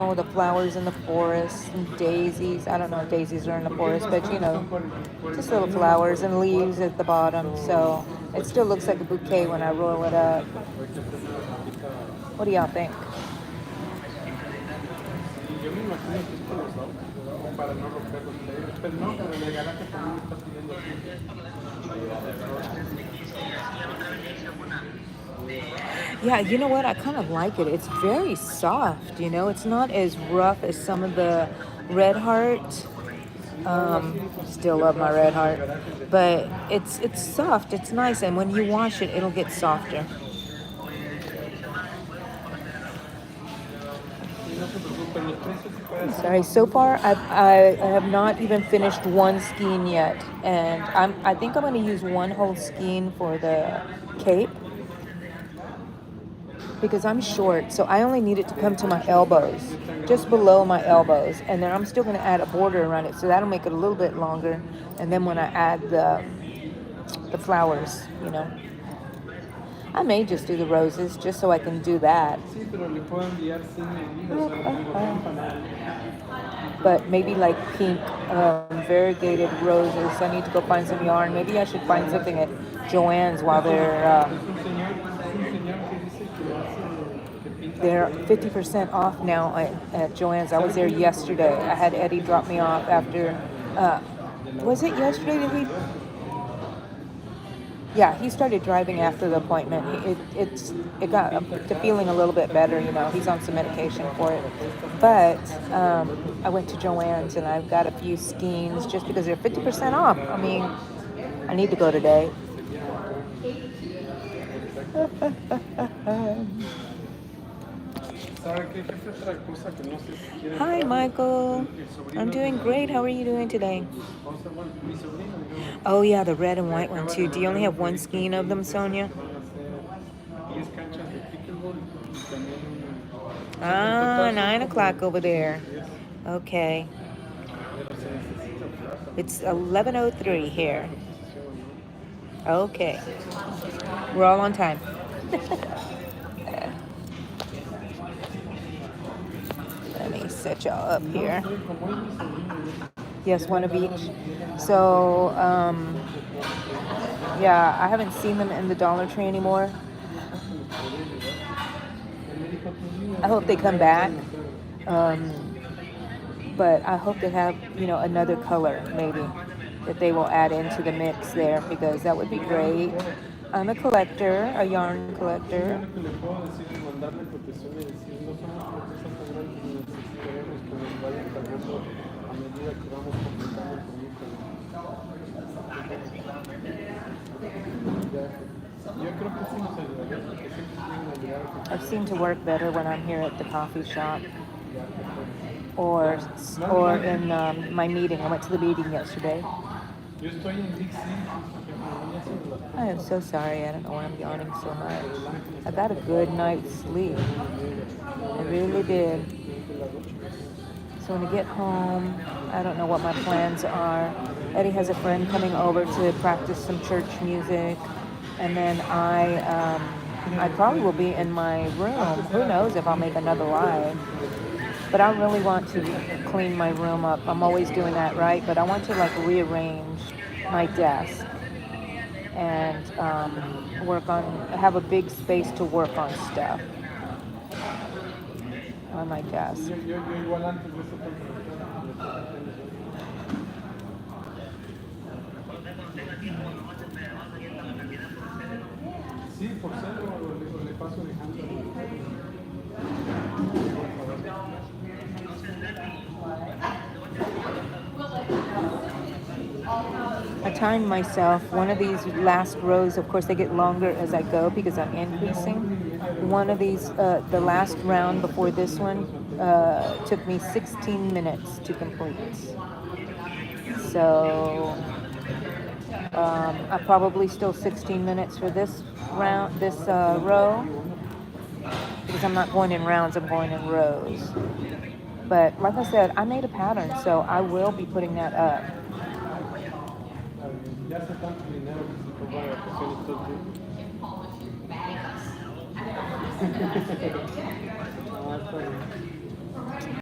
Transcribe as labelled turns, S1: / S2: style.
S1: the flowers in the forest and daisies. I don't know if daisies are in the forest, but just little flowers and leaves at the bottom. So it still looks like a bouquet when I roll it up. What do y'all think?
S2: Yo me imagino que es por los autos, como para no romper los dedos, pero no, pero el garaje también me está pidiendo
S1: Yeah, you know what? I kind of like it. It's very soft, It's not as rough as some of the Red Heart. Still love my Red Heart. But it's soft, it's nice, and when you wash it, it'll get softer. Sorry, so far I have not even finished one skein yet, and I think I'm going to use one whole skein for the cape because I'm short, so I only need it to come to my elbows, just below my elbows, and then I'm still going to add a border around it, so that'll make it a little bit longer. And then when I add the flowers, I may just do the roses just so I can do that. But maybe like pink variegated roses. I need to go find some yarn. Maybe I should find something at Joann's while they're 50% off now at Joann's. I was there yesterday. I had Eddie drop me off after. Was it yesterday that he? Yeah, he started driving after the appointment. It got to feeling a little bit better. He's on some medication for it. But I went to Joann's and I've got a few skeins just because they're 50% off. I mean, I need to go today. Hi, Michael. I'm doing great. How are you doing today? Oh, yeah, the red and white one, too. Do you only have one skein of them, Sonia? Ah, 9 o'clock over there. Okay. It's 11:03 here. Okay. We're all on time. Let me set y'all up here. Yes, one of each. So, yeah, I haven't seen them in the Dollar Tree anymore. I hope they come back. But I hope they have, another color maybe that they will add into the mix there because that would be great. I'm a collector, a yarn collector. I've seemed to work better when I'm here at the coffee shop or in my meeting. I went to the meeting yesterday. I am so sorry. I don't know why I'm yawning so much. I got a good night's sleep. I really did. So when I get home, I don't know what my plans are. Eddie has a friend coming over to practice some church music. And then I probably will be in my room. Who knows if I'll make another live. But I really want to clean my room up. I'm always doing that, right? But I want to rearrange my desk and have a big space to work on stuff on my desk.
S2: Sí, por ser le paso dejando.
S1: I timed myself. One of these last rows, of course, they get longer as I go because I'm increasing. One of these, the last round before this one, took me 16 minutes to complete. So I probably still 16 minutes for this round, this row, because I'm not going in rounds, I'm going in rows. But like I said, I made a pattern, so I will be putting that up.